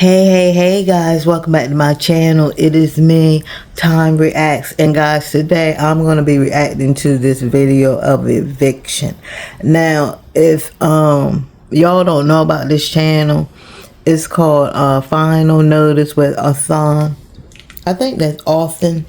Hey guys, welcome back to my channel. It is me, Time Reacts, and guys, today I'm going to be reacting to this video of eviction. Now, if y'all don't know about this channel, it's called Final Notice with Athan. I think that's often.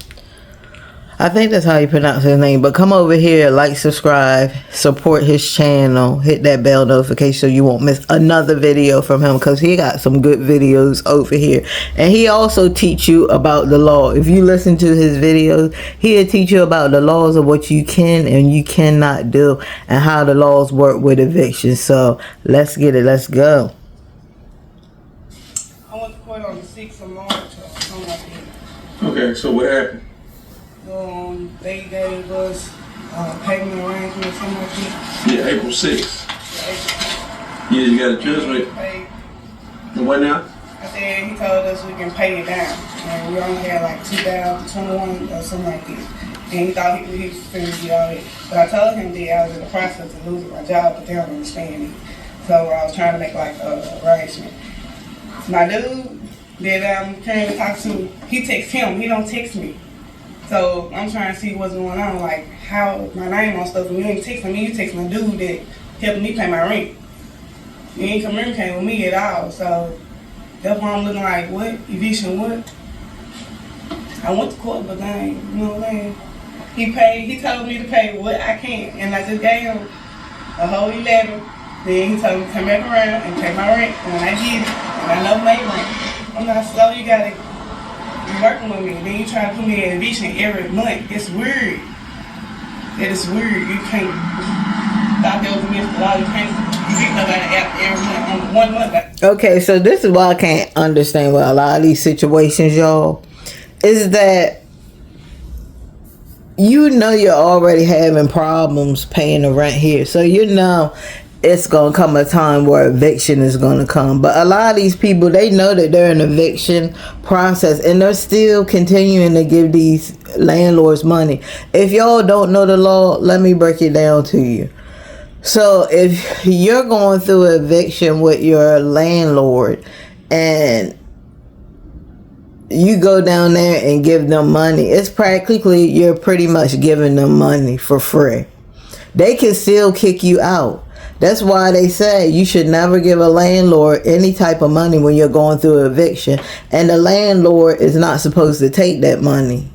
I think that's how you pronounce his name. But come over here, like, subscribe, support his channel, hit that bell notification so you won't miss another video from him, because he got some good videos over here. And he also teach you about the law. If you listen to his videos, he'll teach you about the laws of what you can and you cannot do, and how the laws work with eviction. So let's get it. Let's go. I went to court on the 6th of March. Okay, so what happened? They gave us payment arrangement or something like that. Yeah, April 6th. Yeah, you got a judgment. And what now? I said he told us we can pay it down. And we only had like 2021 or something like that. And he thought he was finished with all that. But I told him that I was in the process of losing my job, but they don't understand it. So I was trying to make like arrangement. My dude that I'm currently talking to, he texts him. He don't text me. So I'm trying to see what's going on, like how my name on stuff, and you ain't texting me, you text my dude that helping me pay my rent. You ain't communicating with me at all, so that's why I'm looking like, what? Eviction what? I went to court, but they ain't, you know what I'm saying? He told me to pay what I can, and I just gave him a whole 11. Then he told me to come back around and pay my rent, and when I get it, and I know my rent. I'm not slow, you gotta be working with me, then you try to put me in eviction every month. It's weird. It is weird. You can't stop there with me. You can't evict nobody every month on 1 month. Okay, so this is why I can't understand with a lot of these situations, y'all, is that you know you're already having problems paying the rent here. So you know it's going to come a time where eviction is going to come. But a lot of these people, they know that they're in eviction process, and they're still continuing to give these landlords money. If y'all don't know the law, let me break it down to you. So if you're going through eviction with your landlord and you go down there and give them money, it's practically, you're pretty much giving them money for free. They can still kick you out. That's why they say you should never give a landlord any type of money when you're going through eviction. And the landlord is not supposed to take that money.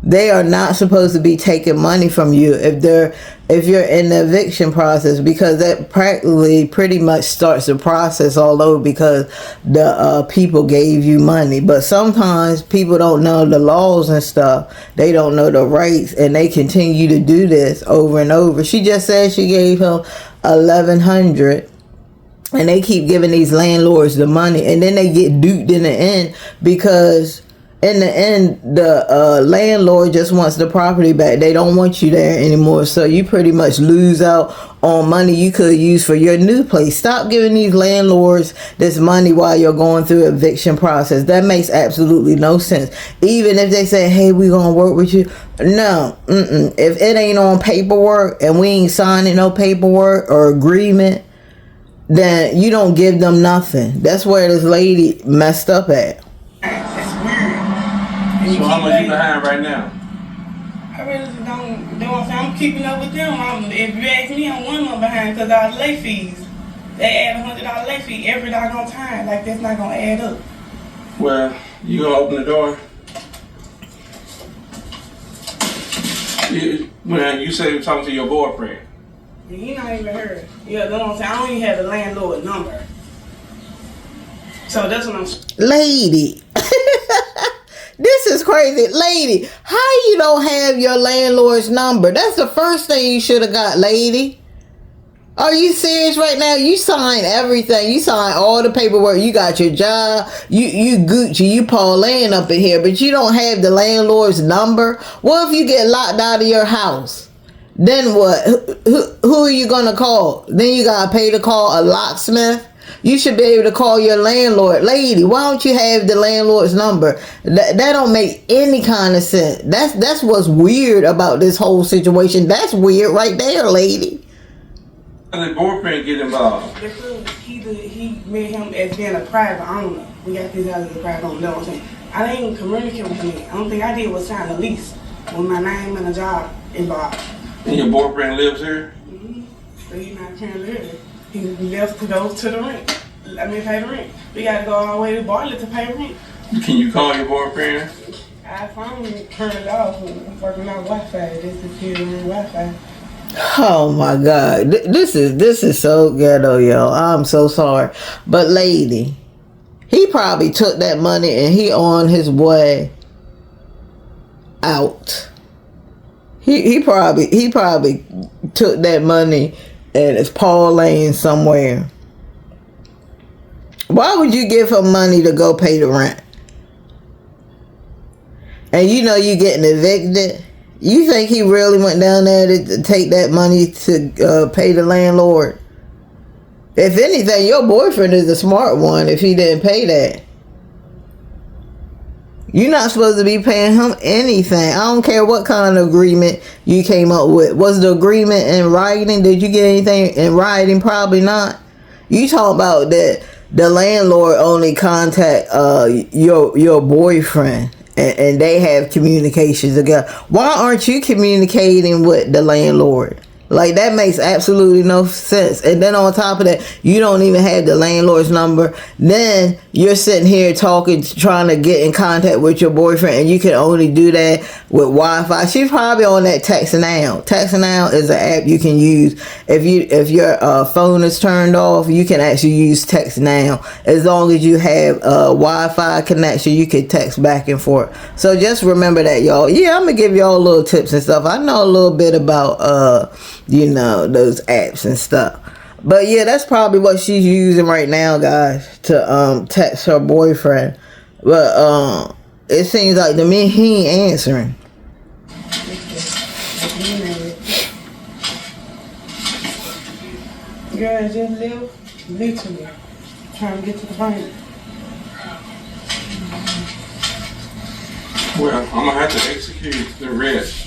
They are not supposed to be taking money from you if you're in the eviction process, because that practically pretty much starts the process all over, because the people gave you money. But sometimes people don't know the laws and stuff. They don't know the rights, and they continue to do this over and over. She just said she gave him $1,100, and they keep giving these landlords the money, and then they get duped in the end, because in the end the landlord just wants the property back. They don't want you there anymore, so you pretty much lose out on money you could use for your new place. Stop giving these landlords this money while you're going through eviction process. That makes absolutely no sense. Even if they say, hey, we're gonna work with you, no, if it ain't on paperwork and we ain't signing no paperwork or agreement, then you don't give them nothing. That's where this lady messed up at. So how much you behind right now? I really just don't know what I'm saying. I'm keeping up with them. If you ask me, I'm 1 month behind because of the late fees. They add $100 late fee every doggone time. Like, that's not going to add up. Well, you gonna open the door? When you say you're talking to your boyfriend. He not even heard. Yeah, that's what I'm saying. I don't even have the landlord number. So that's what I'm... Lady. This is crazy. Lady, how you don't have your landlord's number? That's the first thing you should have got, lady. Are you serious right now? You signed everything. You signed all the paperwork. You got your job. You Gucci. You Pauline up in here. But you don't have the landlord's number? What if you get locked out of your house? Then what? Who are you going to call? Then you got to pay to call a locksmith? You should be able to call your landlord. Lady, why don't you have the landlord's number? That don't make any kind of sense. That's what's weird about this whole situation. That's weird right there, lady. How did boyfriend get involved? Because he made him as being a private owner. We got this house as a private owner. You know what I'm saying? I didn't even communicate with him. The only thing I did was sign a lease with my name and a job involved. And your boyfriend lives here? Mm-hmm. So he's not paying the rent. He left to go to the rent. Pay the rent. We got to go all the way to Bartlett to pay rent. Can you call your boyfriend? I finally turned it off. I'm working on Wi-Fi. This is here on Wi-Fi. Oh my God, this is so ghetto, yo. I'm so sorry, but lady, he probably took that money and he on his way out. He probably took that money and is parlaying somewhere. Why would you give him money to go pay the rent? And you know you getting evicted? You think he really went down there to take that money to pay the landlord? If anything, your boyfriend is the smart one if he didn't pay that. You're not supposed to be paying him anything. I don't care what kind of agreement you came up with. Was the agreement in writing? Did you get anything in writing? Probably not. You talking about that the landlord only contact your boyfriend and they have communications together. Why aren't you communicating with the landlord? Like, that makes absolutely no sense. And then on top of that, you don't even have the landlord's number. Then you're sitting here talking, trying to get in contact with your boyfriend, and you can only do that with Wi-Fi. She's probably on that Text Now. Text Now is an app you can use. If your phone is turned off, you can actually use Text Now. As long as you have a Wi-Fi connection, you can text back and forth. So just remember that, y'all. Yeah, I'm gonna give y'all little tips and stuff. I know a little bit about those apps and stuff. But yeah, that's probably what she's using right now, guys, to text her boyfriend. But it seems like to me he ain't answering. Girl, just live literally trying to get to the point. Well, I'm gonna have to execute the rest.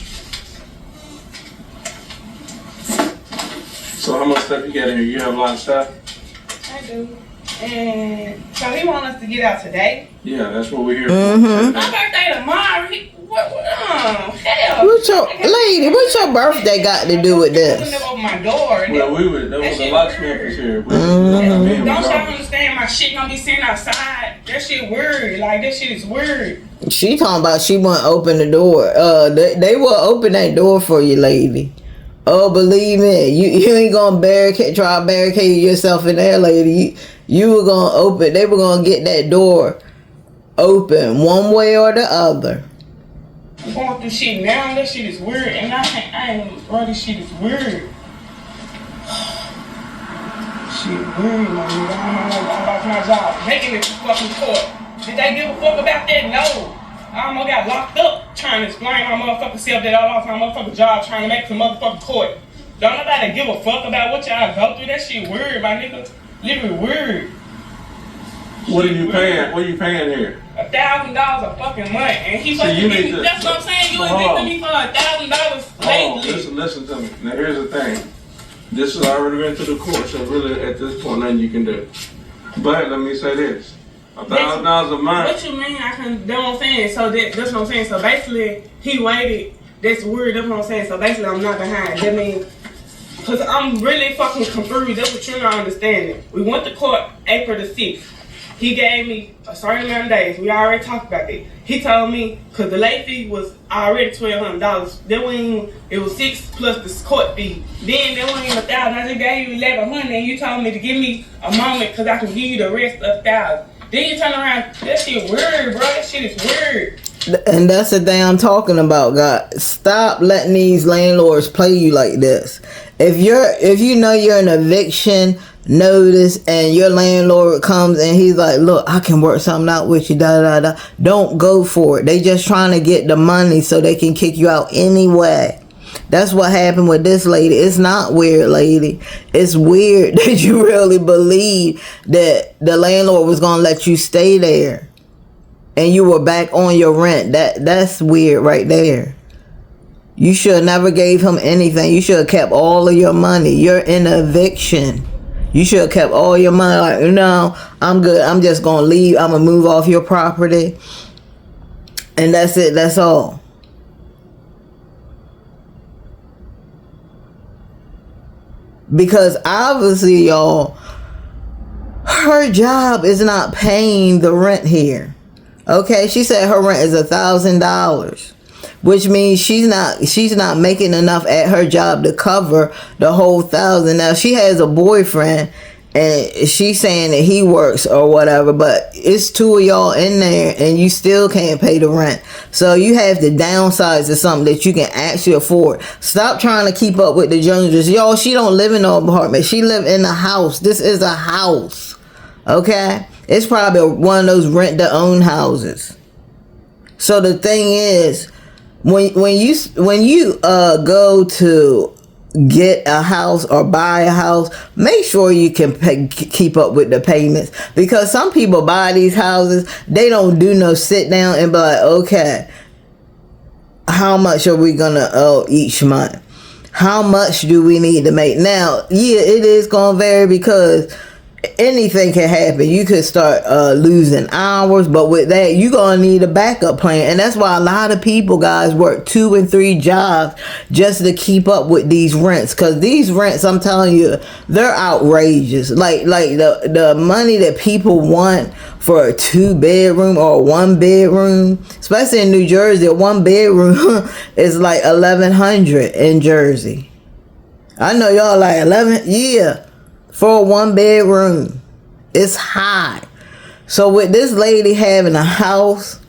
So how much stuff you got in here? You have a lot of stuff? I do. And so he want us to get out today? Yeah, that's what we're here Mm-hmm. for. My birthday tomorrow. Hell. What's your birthday got to do with this? Open my door. Well, that was a locksmith was here. Don't y'all understand my shit gonna be sitting outside? That shit weird. Like, that shit is weird. She talking about she won't open the door. They will open that door for you, lady. Oh, believe me, you ain't gonna try to barricade yourself in there, lady. You were gonna open. They were gonna get that door open one way or the other. I'm going through shit now. That shit is weird, and I ain't bro. This shit is weird. Shit weird, man. I'm about my job, making it to fucking court. Did they give a fuck about that? No. I almost got locked up trying to explain my motherfucking self that I lost my motherfucking job trying to make some motherfucking court. Don't nobody give a fuck about what y'all go through. That shit weird, my nigga. Literally weird. What are you paying? What are you paying here? $1,000 a fucking month, and he fucking me. That's what I'm saying. You evicted me for $1,000 lately. Listen to me. Now here's the thing. This has already been to the court, so really at this point nothing you can do. But let me say this. $1,000 a month. What you mean? I can. That's what I'm saying. So that's what I'm saying. So basically, he waited. That's weird. That's what I'm saying. So basically, I'm not behind. That means, cause I'm really fucking confused. That's what you're not understanding. We went to court April the 6th. He gave me a certain amount of days. We already talked about that. He told me, cause the late fee was already $1,200. Then when it was $600 plus the court fee. Then there wasn't even $1,000. I just gave you $1,100, and you told me to give me a moment, cause I can give you the rest of $1,000. Then you turn around, that shit weird, bro. That shit is weird. And that's the thing I'm talking about, God. Stop letting these landlords play you like this. If you know you're an eviction notice and your landlord comes and he's like, look, I can work something out with you, don't go for it. They just trying to get the money so they can kick you out anyway. That's what happened with this lady. It's not weird, lady. It's weird that you really believe that the landlord was going to let you stay there and you were back on your rent. That's weird right there. You should have never gave him anything. You should have kept all of your money. You're in eviction. You should have kept all your money. Like, no, I'm good. I'm just going to leave. I'm going to move off your property. And that's it. That's all. Because obviously, y'all, her job is not paying the rent here. Okay? She said her rent is $1,000. Which means she's not making enough at her job to cover the whole $1,000. Now she has a boyfriend and she's saying that he works or whatever, but it's two of y'all in there and you still can't pay the rent. So you have to downsize to something that you can actually afford. Stop trying to keep up with the Joneses. Y'all, she don't live in no apartment. She live in a house. This is a house. Okay? It's probably one of those rent to own houses. So the thing is, when you go to get a house or buy a house, make sure you can keep up with the payments, because some people buy these houses, they don't do no sit down and be like, okay, how much are we gonna owe each month? How much do we need to make? Now, yeah, it is gonna vary because anything can happen. You could start losing hours, but with that, you're gonna need a backup plan. And that's why a lot of people, guys, work 2 and 3 jobs just to keep up with these rents. Because these rents, I'm telling you, they're outrageous. Like the money that people want for a 2-bedroom or a 1-bedroom, especially in New Jersey, a 1-bedroom is like $1,100 in Jersey. I know y'all like 11, yeah. For a 1-bedroom, it's high. So with this lady having a house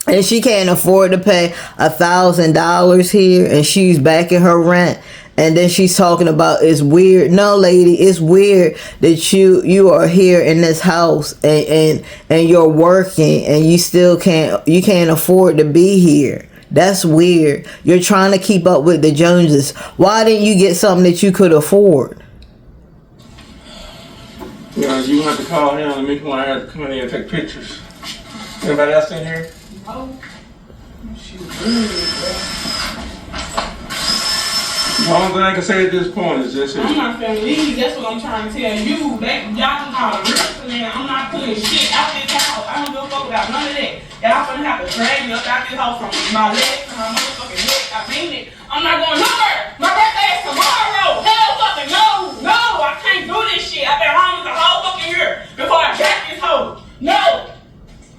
and she can't afford to pay $1,000 here and she's backing her rent, and then she's talking about it's weird. No, lady, it's weird that you are here in this house and you're working and you still can't afford to be here. That's weird. You're trying to keep up with the Joneses. Why didn't you get something that you could afford? Yeah, you have to call him and make one have to come in here and take pictures. Anybody else in here? Oh, shoot. The only thing I can say at this point is this. I'm not finna leave. That's what I'm trying to tell you. Y'all can call the rest of them. I'm not putting shit out this house. I don't give a fuck about none of that. Y'all finna have to drag me up out this house from my legs to my motherfucking neck. I mean it. I'm not going nowhere. My birthday is tomorrow. Hell fucking no. No, I can't do this shit. I've been home the whole fucking year before I got this hoe. No.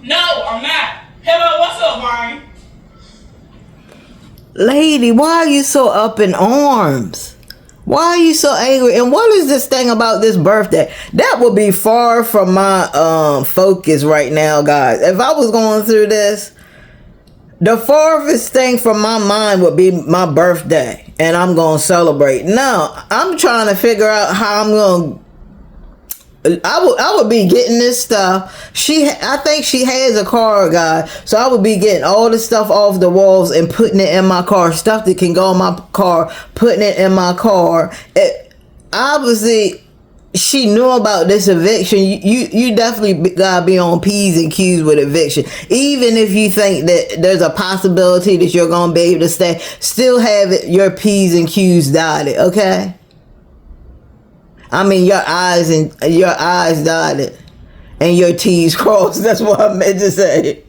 No, I'm not. Hello, what's up, Ryan? Lady, why are you so up in arms? Why are you so angry? And what is this thing about this birthday? That would be far from my focus right now, guys. If I was going through this, the farthest thing from my mind would be my birthday and I'm going to celebrate. No, I'm trying to figure out how I'm going to. I would be getting this stuff. I think she has a car, guy. So I would be getting all the stuff off the walls and putting it in my car. Stuff that can go in my car, putting it in my car. Obviously, she knew about this eviction. You definitely gotta be on P's and Q's with eviction. Even if you think that there's a possibility that you're gonna be able to stay, still have your P's and Q's dotted, okay? I mean, your eyes dotted and your T's crossed. That's what I meant to say.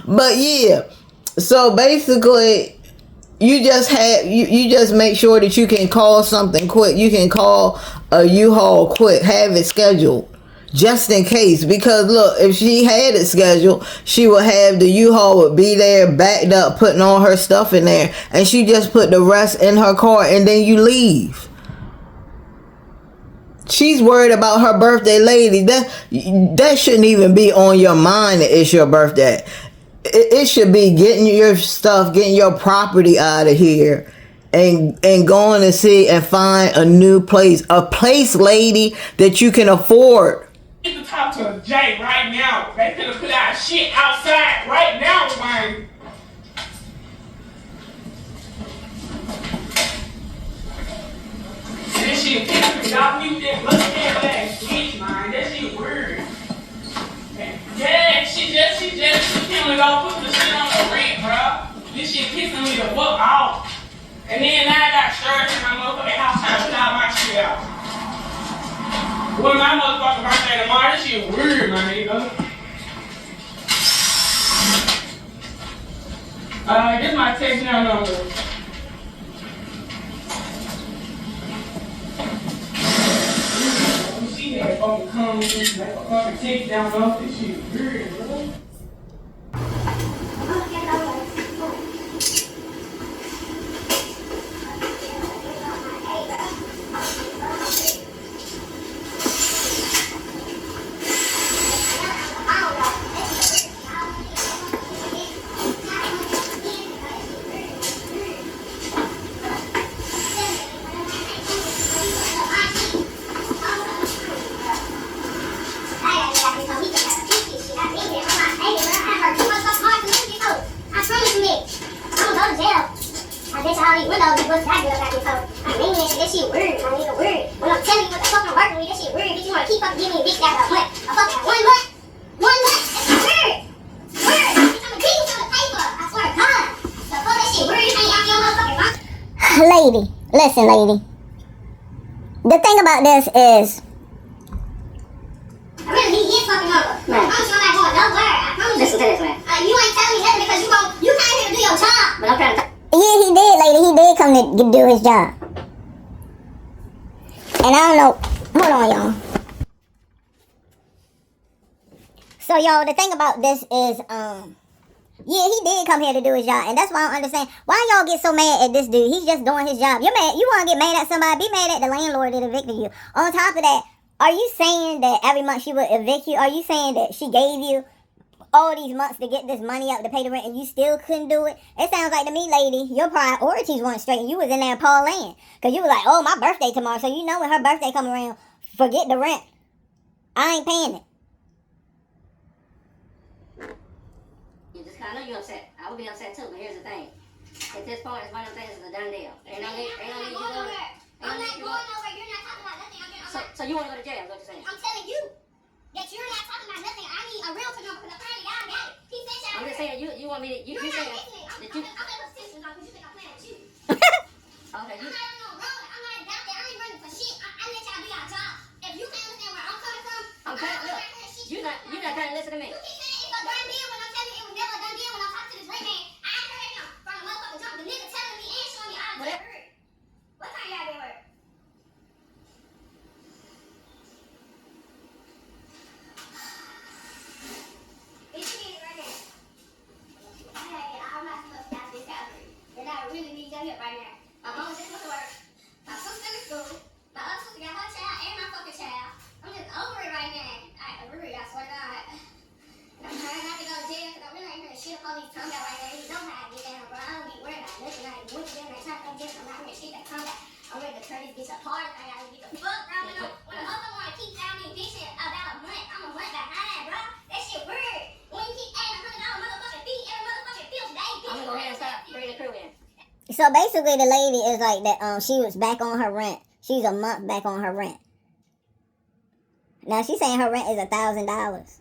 But yeah, so basically, you just make sure that you can call something quick. You can call a U-Haul quick. Have it scheduled just in case. Because look, if she had it scheduled, she would have the U-Haul would be there backed up, putting all her stuff in there, and she just put the rest in her car, and then you leave. She's worried about her birthday, lady. That shouldn't even be on your mind that it's your birthday. It should be getting your stuff, getting your property out of here, and going to see and find a new place. A place, lady, that you can afford. You can talk to Jay right now. They finna put out shit outside right now, man. That shit pissing. Y'all mute that busted ass bitch, man. That shit weird. Yeah, she can't go put the shit on the rent, bro. This shit pissing me the fuck off. And then now I got shirts in my motherfucking house trying to put all my shit out. When my motherfucking birthday tomorrow, this shit weird, my nigga. This my text now number. She had fucking come like a fucking text down off this shit weird, bro. Lady, listen, lady. The thing about this is, I really need his fucking number. Man. I'm sure I'm not going nowhere. I promise. Listen to this, man. You ain't telling me nothing because you came here to do your job. But I'm trying to. yeah, he did, lady. He did come to do his job. And I don't know. Hold on, y'all. So, y'all, the thing about this is, yeah, he did come here to do his job, and that's why I don't understand why y'all get so mad at this dude. He's just doing his job. You're mad. You want to get mad at somebody? Be mad at the landlord that evicted you. On top of that, are you saying that every month she would evict you? Are you saying that she gave you all these months to get this money up to pay the rent, and you still couldn't do it? It sounds like to me, lady, your priorities weren't straight. You was in there parlaying, because you was like, oh, my birthday tomorrow, so you know when her birthday come around, forget the rent. I ain't paying it. I know you're upset. I would be upset too, but here's the thing. At this point, it's one of them things that's a done deal. Ain't no need you going. I'm not going nowhere. You're not talking about nothing. So you want to go to jail, is what you're saying? I'm telling you that you're not talking about nothing. I need a realtor number because apparently y'all got it. He said y'all. I'm just saying, you want me to, you're saying that you. I'm not listening because you think I'm playing with you. Okay, I'm not on no road. I'm not out there. I ain't running for shit. I let y'all do your job. If you can't understand where I'm coming from, I'm trying to look. You're not trying to listen to me. You keep saying it's a done deal when I'm telling you it was never a done deal when I'm talking to this great man. I heard him from the motherfucking jump. The nigga telling me and showing me all the heard. What time y'all been work? It's me right now. Hey, I'm not supposed to have this salary. And I really need your help right now. My mama just went to work. My sister in school. My other sister got her child and my fucking child. I'm just over it right now. I swear to God. I'm trying not to go to jail because I really ain't gonna shit up all these tongue out right now. You know how I get down, bro. I don't be worried about nothing. I ain't went to jail. I ain't trying to come to jail. I'm not gonna shit that tongue out. I'm ready to turn this bitch apart. I gotta get the fuck, bro. When a mother wanna keep telling me bitch about a month, I'm a month behind, bro. That shit weird. When you keep adding $100 motherfucking fee every motherfucking bill today, bitch. I'm gonna go ahead and stop. Bring the crew in. So basically, the lady is like that. She was back on her rent. She's a month back on her rent. Now she's saying her rent is $1,000.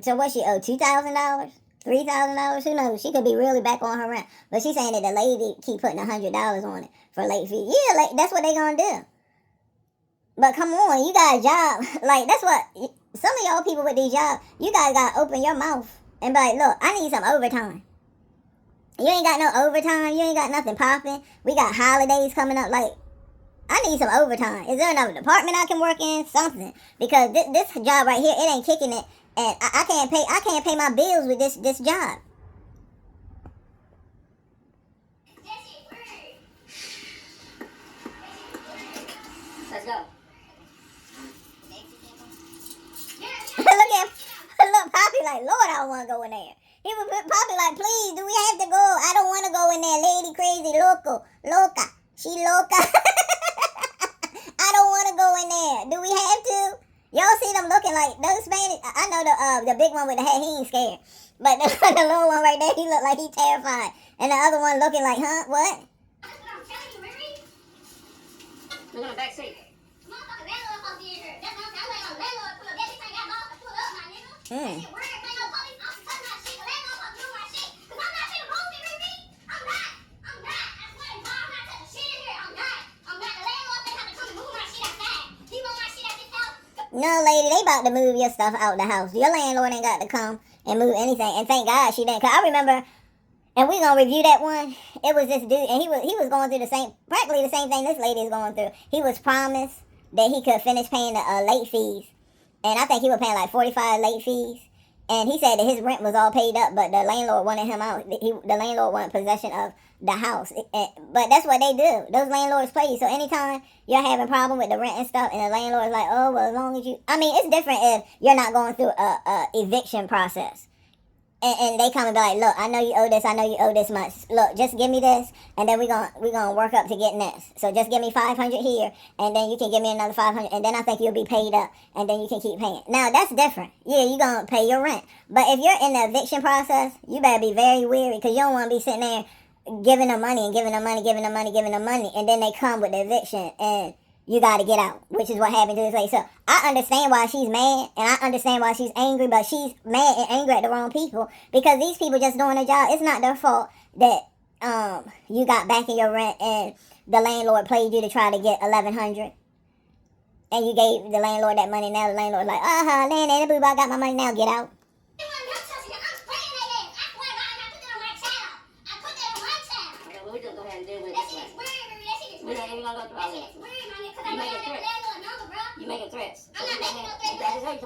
So what she owe? $2,000? $3,000? Who knows? She could be really back on her rent. But she's saying that the lady keep putting $100 on it for late fee. Yeah, like that's what they gonna do. But come on, you got a job. Like that's what some of y'all people with these jobs. You guys gotta open your mouth and be like, look, I need some overtime. You ain't got no overtime. You ain't got nothing popping. We got holidays coming up. Like, I need some overtime. Is there another department I can work in? Something. Because this job right here, it ain't kicking it. And I can't pay my bills with this job. Let's go. Look, Poppy like, Lord, I don't want to go in there. He was Poppy like, please, do we have to go? I don't want to go in there. Lady crazy, loca. She loca. I don't want to go in there. Do we have to? Y'all see them looking like those Spanish? I know the big one with the hat, he ain't scared. But the little one right there, he look like he terrified. And the other one looking like, huh? What? That's what I'm telling you, Mary. Look on the back seat. Motherfucking landlord supposed to be in here. That's what I'm saying. I'm waiting on the landlord to pull up. That bitch ain't got laws to pull up, my nigga. That shit weird. Ain't no police officer touching my shit. The landlord supposed to do my shit. No, lady, they about to move your stuff out the house. Your landlord ain't got to come and move anything. And thank God she didn't. Cause I remember, and we gonna review that one. It was this dude, and he was going through practically the same thing this lady is going through. He was promised that he could finish paying the late fees, and I think he was paying like 45 late fees. And he said that his rent was all paid up, but the landlord wanted him out. The landlord wanted possession of the house. But that's what they do. Those landlords play you. So anytime you're having a problem with the rent and stuff, and the landlord's like, oh, well, as long as you... I mean, it's different if you're not going through a eviction process. And they come and be like, look, I know you owe this much. Look, just give me this, and then we're gonna work up to getting this. So just give me 500 here, and then you can give me another 500, and then I think you'll be paid up, and then you can keep paying. Now, that's different. Yeah, you're gonna pay your rent. But if you're in the eviction process, you better be very wary, because you don't want to be sitting there giving them money, and then they come with the eviction, and you got to get out, which is what happened to this lady. So I understand why she's mad, and I understand why she's angry, but she's mad and angry at the wrong people, because these people just doing their job. It's not their fault that you got back in your rent and the landlord played you to try to get $1,100, and you gave the landlord that money. Now the landlord's like, land, boo, I got my money now, get out. You making threats. I just heard you making threats. Y'all can't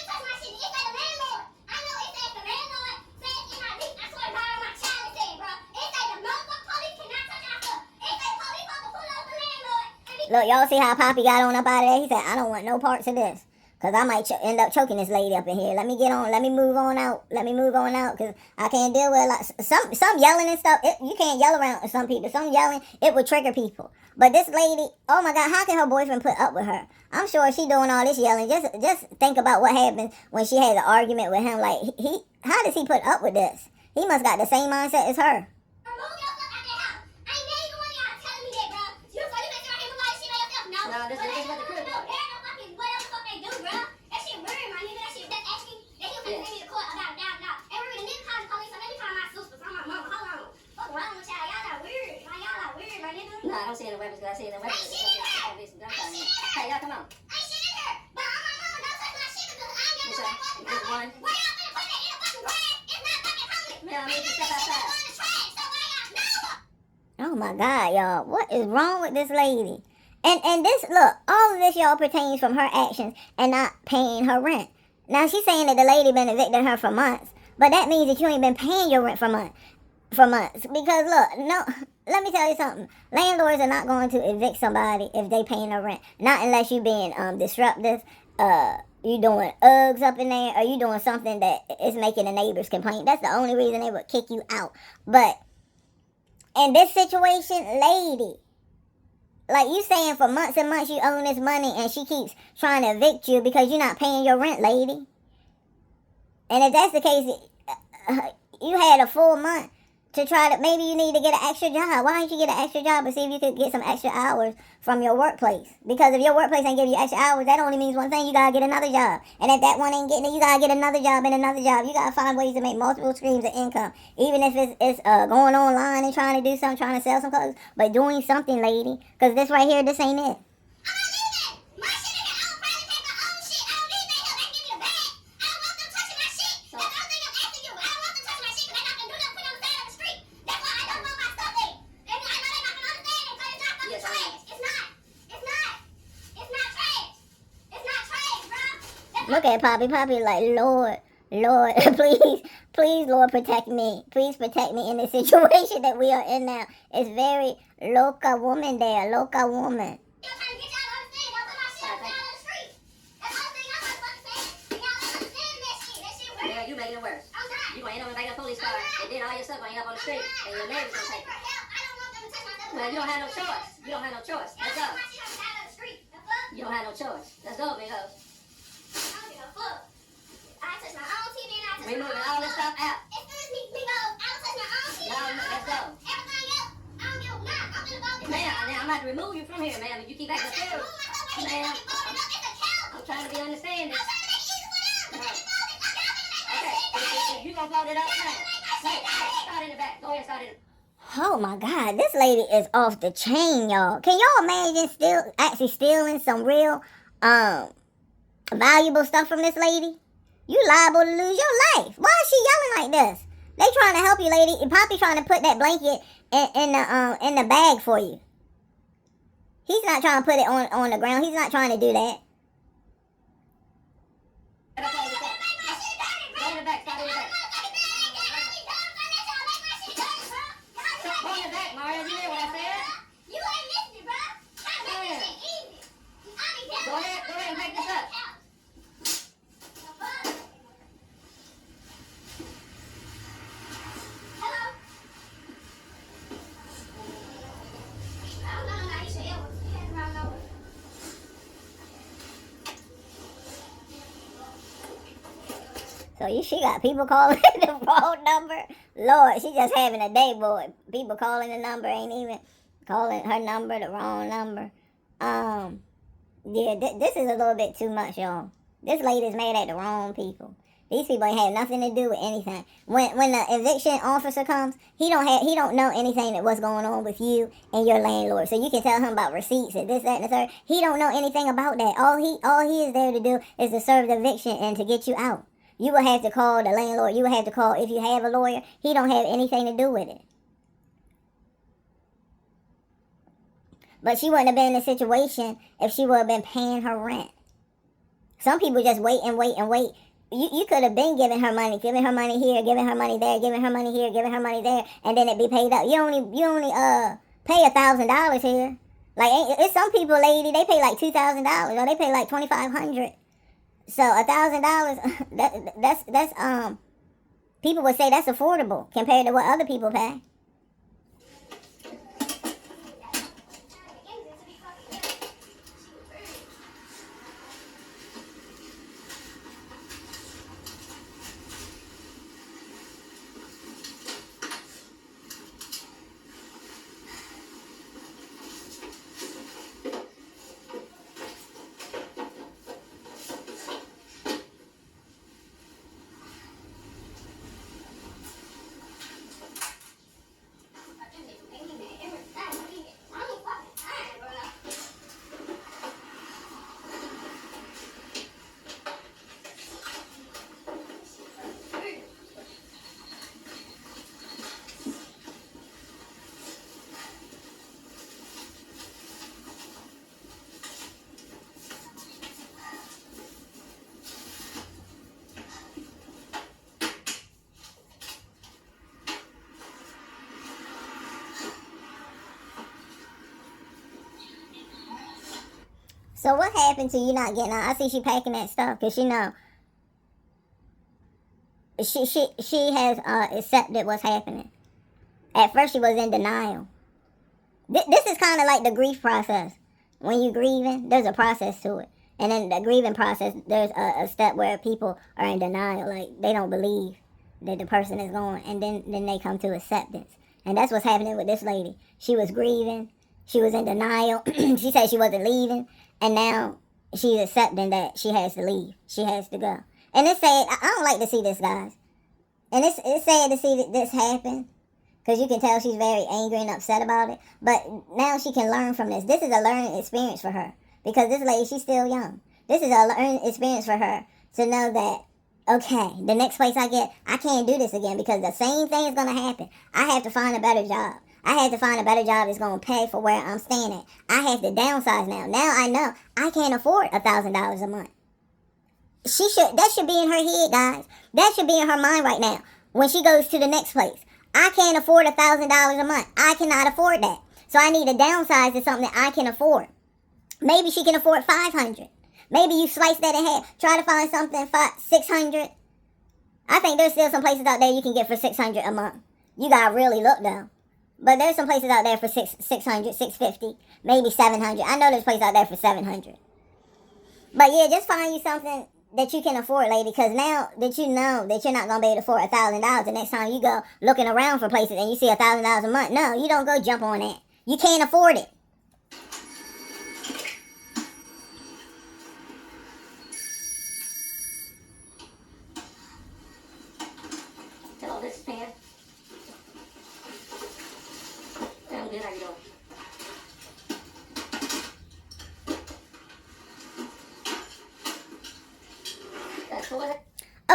touch my shit. It say the landlord. I know it says the landlord said in my leak. I swear to God, my child said, bro. It say the motherfucking police cannot touch our stuff. It say police supposed to pull up the landlord. Look, y'all see how Poppy got on up out of there? He said, I don't want no parts of this, because I might end up choking this lady up in here. Let me move on out, because I can't deal with some yelling and stuff. You can't yell around some people. Some yelling, it would trigger people. But this lady, oh my God, how can her boyfriend put up with her? I'm sure she doing all this yelling. Just think about what happened when she had an argument with him. Like, how does he put up with this? He must got the same mindset as her. No, this is what the crib does. No, I don't see any weapons, because I see any weapons. Hey, y'all, come on. I ain't shit in her. But I'm my mama, don't touch my shit, because I ain't got no fucking color. Why y'all finna put that in a fucking trash? It's not fucking homeless. Man, I need to step outside. Oh my God, y'all. What is wrong with this lady? And this, look, all of this, y'all, pertains from her actions and not paying her rent. Now, she's saying that the lady been evicting her for months, but that means that you ain't been paying your rent for months. Because, look, no, let me tell you something. Landlords are not going to evict somebody if they paying their rent. Not unless you being disruptive, you doing Uggs up in there, or you doing something that is making the neighbors complain. That's the only reason they would kick you out. But in this situation, lady, like you saying for months and months you own this money, and she keeps trying to evict you because you're not paying your rent, lady. And if that's the case, you had a full month to try to, maybe you need to get an extra job. Why don't you get an extra job and see if you could get some extra hours from your workplace? Because if your workplace ain't giving you extra hours, that only means one thing: you gotta get another job. And if that one ain't getting it, you gotta get another job and another job. You gotta find ways to make multiple streams of income, even if it's going online and trying to do something, trying to sell some clothes, but doing something, lady. Because this right here, this ain't it. Look at Poppy. Poppy like, Lord, please, Lord, protect me. Please protect me in this situation that we are in now. It's very loca woman there, loca woman. Yeah, you making it worse. You gonna end up in a police car, and then all your stuff gonna end up on the street, and your neighbors gonna take it. Well, you don't have no choice. You don't have no choice. Let's go. You don't have no choice. Let's go, big hoe. We moving all this stuff out. Excuse me, big old. I don't touch my own shit. No, let's go. Everything else, I don't give a fuck. I'm gonna go get Ma'am, I'm about to remove you from here, ma'am. If you keep acting stupid. Ma'am, I'm trying to be understanding. Okay, if you gonna fold it up, start in the back. Go ahead and start in the back. Oh my God, this lady is off the chain, y'all. Can y'all imagine actually stealing some real valuable stuff from this lady, you liable to lose your life. Why is she yelling like this? They trying to help you, lady. Poppy trying to put that blanket in the bag for you. He's not trying to put it on the ground. He's not trying to do that. So she got people calling the wrong number. Lord, she just having a day, boy. People calling the number, ain't even calling her number the wrong number. Yeah, this is a little bit too much, y'all. This lady's mad at the wrong people. These people ain't had nothing to do with anything. When the eviction officer comes, he don't know anything that what's going on with you and your landlord. So you can tell him about receipts and this, that, and the third. He don't know anything about that. All he is there to do is to serve the eviction and to get you out. You will have to call the landlord. You will have to call, if you have a lawyer. He don't have anything to do with it. But she wouldn't have been in a situation if she would have been paying her rent. Some people just wait and wait and wait. You could have been giving her money here, giving her money there, giving her money here, giving her money there, and then it be paid up. You only pay $1,000 here. Like, it's some people, lady, they pay like $2,000 or they pay like $2,500. So $1,000, that's people would say that's affordable compared to what other people pay. So what happened to you not getting out? I see she packing that stuff because she know she has accepted what's happening. At first she was in denial. This is kind of like the grief process. When you grieving, there's a process to it. And in the grieving process, there's a step where people are in denial. Like, they don't believe that the person is gone. And then they come to acceptance. And that's what's happening with this lady. She was grieving. She was in denial. She said she wasn't leaving. And now she's accepting that she has to leave. She has to go. And it's sad. I don't like to see this, guys. And it's sad to see this happen. Because you can tell she's very angry and upset about it. But now she can learn from this. This is a learning experience for her. Because this lady, she's still young. This is a learning experience for her to know that, okay, the next place I get, I can't do this again. Because the same thing is going to happen. I have to find a better job. I have to find a better job that's going to pay for where I'm staying at. I have to downsize now. Now I know I can't afford $1,000 a month. That should be in her head, guys. That should be in her mind right now. When she goes to the next place. I can't afford $1,000 a month. I cannot afford that. So I need to downsize to something that I can afford. Maybe she can afford $500. Maybe you slice that in half. Try to find something for $600. I think there's still some places out there you can get for $600 a month. You gotta really look though. But there's some places out there for $600, $650, maybe $700. I know there's places out there for $700. But yeah, just find you something that you can afford, lady, because now that you know that you're not going to be able to afford $1,000, the next time you go looking around for places and you see $1,000 a month, no, you don't go jump on that. You can't afford it. Hello, this is Pam. I'm good, how you doing?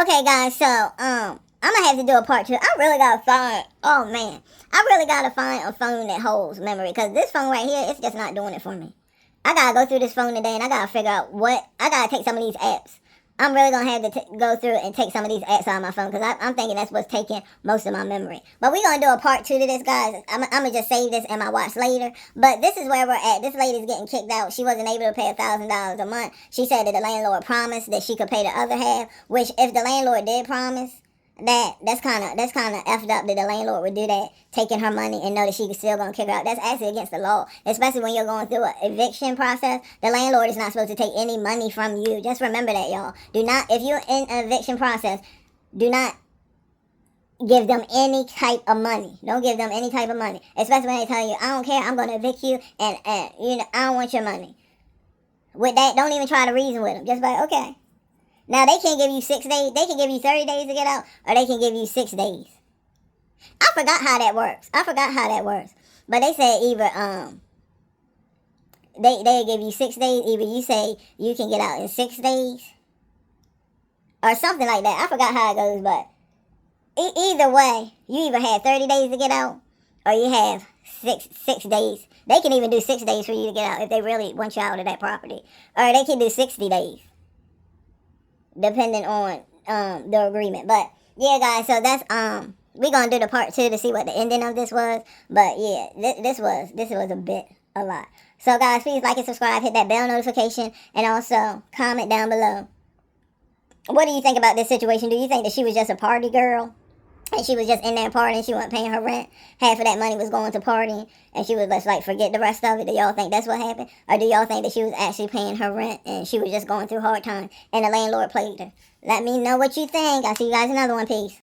Okay, guys, so, I'm gonna have to do a part 2. I really gotta find, oh man, I really gotta find a phone that holds memory, because this phone right here, it's just not doing it for me. I gotta go through this phone today, and I gotta figure out I gotta take some of these apps. I'm really gonna have to go through and take some of these apps out of my phone, because I'm thinking that's what's taking most of my memory. But we're gonna do a part 2 to this, guys. I'm gonna just save this in my watch later. But this is where we're at. This lady's getting kicked out. She wasn't able to pay $1,000 a month. She said that the landlord promised that she could pay the other half, which if the landlord did promise, that's kind of effed up that the landlord would do that, taking her money and know that she's still gonna kick her out. That's actually against the law, especially when you're going through an eviction process. The landlord is not supposed to take any money from you. Just remember that, y'all. Do not, if you're in an eviction process, do not give them any type of money. Don't give them any type of money, especially when they tell you, I don't care, I'm gonna evict you, and you know, I don't want your money. With that, don't even try to reason with them. Just like, okay. Now, they can't give you 6 days. They can give you 30 days to get out, or they can give you 6 days. I forgot how that works. But they said either, they give you 6 days. Either you say you can get out in 6 days, or something like that. I forgot how it goes, but either way, you either have 30 days to get out, or you have six days. They can even do 6 days for you to get out if they really want you out of that property. Or they can do 60 days. Depending on the agreement. But yeah, guys, so that's we're gonna do the part 2 to see what the ending of this was. But yeah, this was a lot. So guys, please like and subscribe, hit that bell notification, and also comment down below. What do you think about this situation? Do you think that she was just a party girl, and she was just in there partying, she wasn't paying her rent, half of that money was going to partying, and she was just like, forget the rest of it? Do y'all think that's what happened? Or do y'all think that she was actually paying her rent, and she was just going through hard times, and the landlord played her? Let me know what you think. I'll see you guys in another one. Peace.